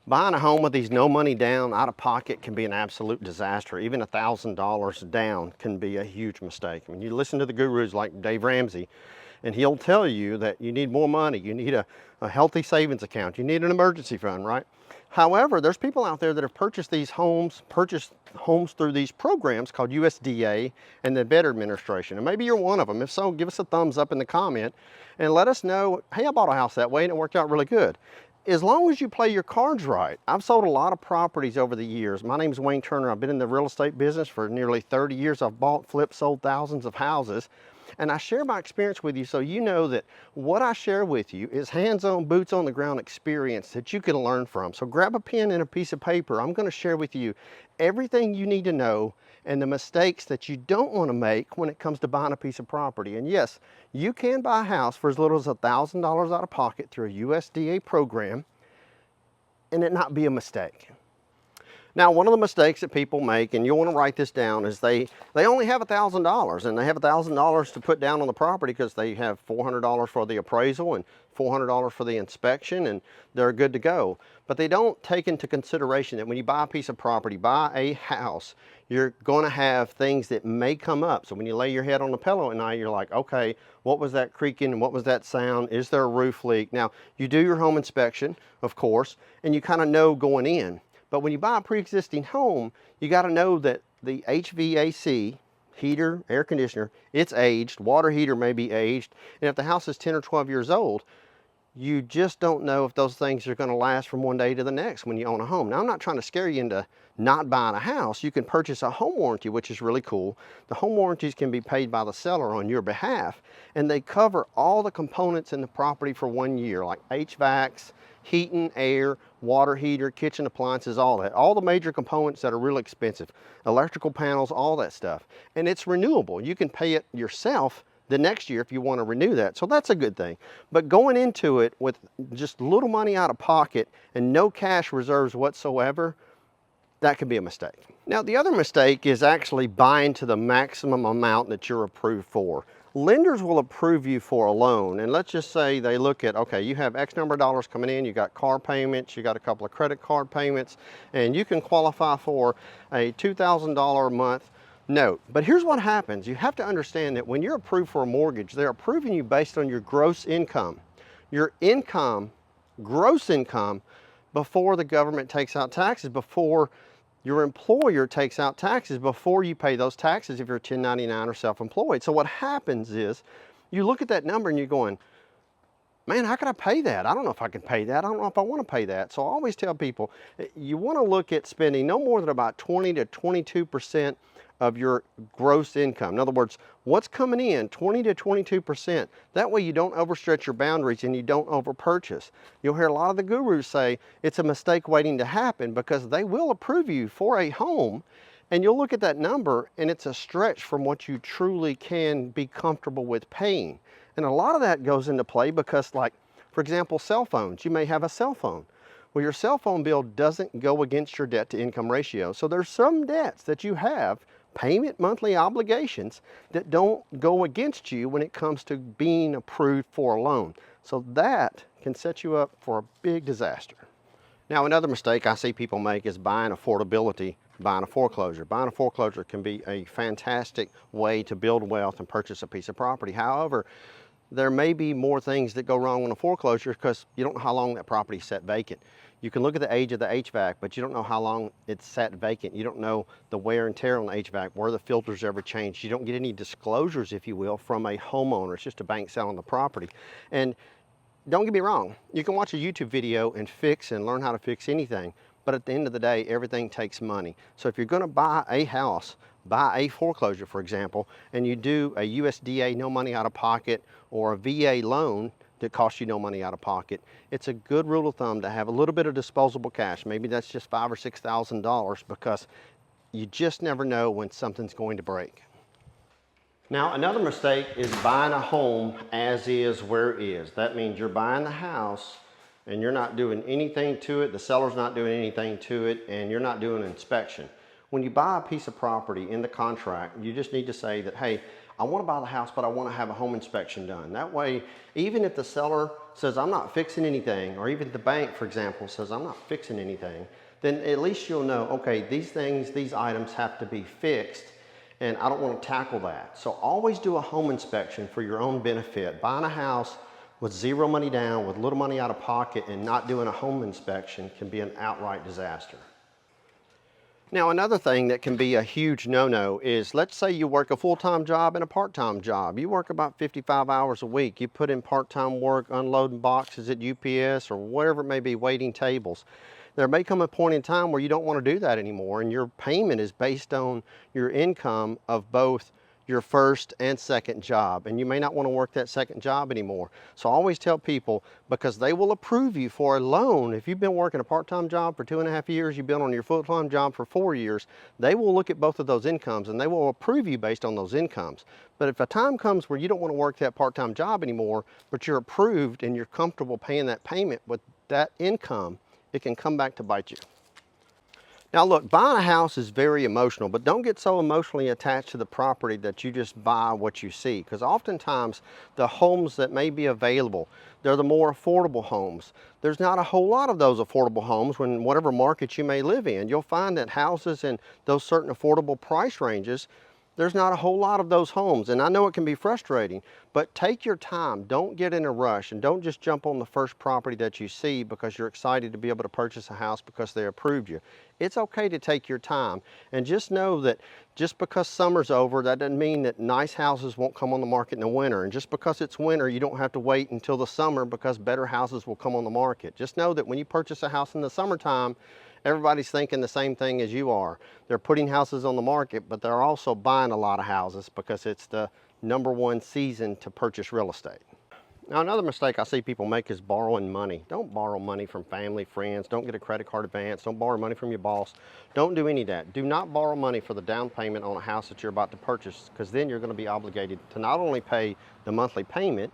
Buying a home with these no money down, out of pocket can be an absolute disaster. Even $1,000 down can be a huge mistake. I mean, you listen to the gurus like Dave Ramsey, and he'll tell you that you need more money, you need a healthy savings account, you need an emergency fund, right? However, there's people out there that have purchased homes through these programs called USDA and the Better Administration. And maybe you're one of them. If so, give us a thumbs up in the comment and let us know, hey, I bought a house that way and it worked out really good. As long as you play your cards right. I've sold a lot of properties over the years. My name is Wayne Turner. I've been in the real estate business for nearly 30 years. I've bought, flipped, sold thousands of houses. And I share my experience with you so you know that what I share with you is hands-on, boots on the ground experience that you can learn from. So grab a pen and a piece of paper. I'm going to share with you everything you need to know and the mistakes that you don't want to make when it comes to buying a piece of property. And yes, you can buy a house for as little as $1,000 out of pocket through a USDA program and it not be a mistake. Now, one of the mistakes that people make, and you'll want to write this down, is they only have $1,000, and they have $1,000 to put down on the property because they have $400 for the appraisal and $400 for the inspection, and they're good to go. But they don't take into consideration that when you buy a piece of property, buy a house, you're going to have things that may come up. So when you lay your head on the pillow at night, you're like, okay, what was that creaking? What was that sound? Is there a roof leak? Now, you do your home inspection, of course, and you kind of know going in. But when you buy a pre-existing home, you got to know that the HVAC, heater, air conditioner, it's aged, water heater may be aged, and if the house is 10 or 12 years old, you just don't know if those things are going to last from one day to the next when you own a home. Now, I'm not trying to scare you into not buying a house. You can purchase a home warranty, which is really cool. The home warranties can be paid by the seller on your behalf, and they cover all the components in the property for 1 year, like HVACs, heating, air, water heater, kitchen appliances, all that. All the major components that are really expensive. Electrical panels, all that stuff. And it's renewable. You can pay it yourself the next year if you want to renew that. So that's a good thing. But going into it with just little money out of pocket and no cash reserves whatsoever, that could be a mistake. Now, the other mistake is actually buying to the maximum amount that you're approved for. Lenders will approve you for a loan, and let's just say they look at, okay, you have X number of dollars coming in, you got car payments, you got a couple of credit card payments, and you can qualify for a $2,000 a month note. But here's what happens. You have to understand that when you're approved for a mortgage, they're approving you based on your gross income. Your income, gross income, before the government takes out taxes, before your employer takes out taxes, before you pay those taxes if you're 1099 or self-employed. So what happens is you look at that number and you're going, man, how can I pay that? I don't know if I can pay that. I don't know if I want to pay that. So I always tell people, you want to look at spending no more than about 20 to 22% of your gross income. In other words, what's coming in, 20 to 22%. That way you don't overstretch your boundaries and you don't overpurchase. You'll hear a lot of the gurus say it's a mistake waiting to happen because they will approve you for a home, and you'll look at that number and it's a stretch from what you truly can be comfortable with paying. And a lot of that goes into play because, like, for example, cell phones. You may have a cell phone. Well, your cell phone bill doesn't go against your debt to income ratio. So there's some debts that you have, payment monthly obligations, that don't go against you when it comes to being approved for a loan. So that can set you up for a big disaster. Now, another mistake I see people make is buying affordability, buying a foreclosure. Buying a foreclosure can be a fantastic way to build wealth and purchase a piece of property. However, there may be more things that go wrong on a foreclosure because you don't know how long that property sat vacant. You can look at the age of the HVAC, but you don't know how long it's sat vacant. You don't know the wear and tear on the HVAC, where the filters ever changed. You don't get any disclosures, if you will, from a homeowner. It's just a bank selling the property. And don't get me wrong, you can watch a YouTube video and fix and learn how to fix anything, but at the end of the day, everything takes money. So if you're going to buy a house, buy a foreclosure, for example, and you do a USDA no money out of pocket or a VA loan that costs you no money out of pocket, it's a good rule of thumb to have a little bit of disposable cash. Maybe that's just $5,000 or $6,000 because you just never know when something's going to break. Now, another mistake is buying a home as is, where it is. That means you're buying the house and you're not doing anything to it, the seller's not doing anything to it, and you're not doing an inspection. When you buy a piece of property in the contract, you just need to say that, hey, I want to buy the house, but I want to have a home inspection done. That way, even if the seller says, I'm not fixing anything, or even the bank, for example, says, I'm not fixing anything, then at least you'll know, okay, these things, these items have to be fixed, and I don't want to tackle that. So always do a home inspection for your own benefit. Buying a house with zero money down, with little money out of pocket, and not doing a home inspection can be an outright disaster. Now, another thing that can be a huge no-no is, let's say you work a full-time job and a part-time job. You work about 55 hours a week. You put in part-time work, unloading boxes at UPS or wherever it may be, waiting tables. There may come a point in time where you don't want to do that anymore, and your payment is based on your income of both your first and second job, and you may not want to work that second job anymore. So I always tell people, because they will approve you for a loan. If you've been working a part-time job for 2.5 years, you've been on your full-time job for 4 years, they will look at both of those incomes and they will approve you based on those incomes. But if a time comes where you don't want to work that part-time job anymore, but you're approved and you're comfortable paying that payment with that income, it can come back to bite you. Now look, buying a house is very emotional, but don't get so emotionally attached to the property that you just buy what you see, because oftentimes the homes that may be available, they're the more affordable homes. There's not a whole lot of those affordable homes when whatever market you may live in. You'll find that houses in those certain affordable price ranges, there's not a whole lot of those homes, and I know it can be frustrating, but take your time. Don't get in a rush, and don't just jump on the first property that you see because you're excited to be able to purchase a house because they approved you. It's okay to take your time, and just know that just because summer's over, that doesn't mean that nice houses won't come on the market in the winter, and just because it's winter, you don't have to wait until the summer because better houses will come on the market. Just know that when you purchase a house in the summertime, everybody's thinking the same thing as you are. They're putting houses on the market, but they're also buying a lot of houses because it's the #1 season to purchase real estate. Now, another mistake I see people make is borrowing money. Don't borrow money from family, friends. Don't get a credit card advance. Don't borrow money from your boss. Don't do any of that. Do not borrow money for the down payment on a house that you're about to purchase, because then you're going to be obligated to not only pay the monthly payment,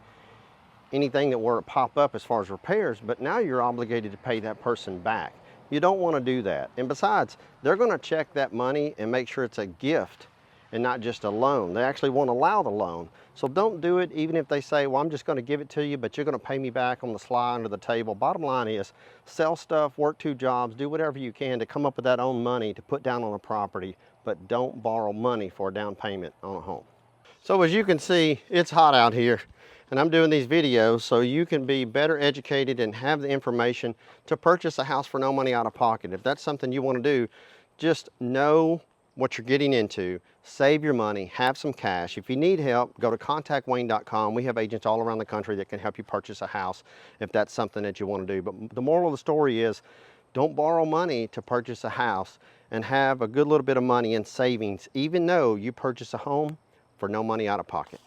anything that were to pop up as far as repairs, but now you're obligated to pay that person back. You don't want to do that. And besides, they're going to check that money and make sure it's a gift and not just a loan. They actually won't allow the loan. So don't do it, even if they say, well, I'm just going to give it to you, but you're going to pay me back on the sly under the table. Bottom line is, sell stuff, work 2 jobs, do whatever you can to come up with that own money to put down on a property, but don't borrow money for a down payment on a home. So as you can see, it's hot out here, and I'm doing these videos so you can be better educated and have the information to purchase a house for no money out of pocket. If that's something you want to do, just know what you're getting into, save your money, have some cash. If you need help, go to contactwayne.com. We have agents all around the country that can help you purchase a house if that's something that you want to do. But the moral of the story is, don't borrow money to purchase a house, and have a good little bit of money in savings, even though you purchase a home for no money out of pocket.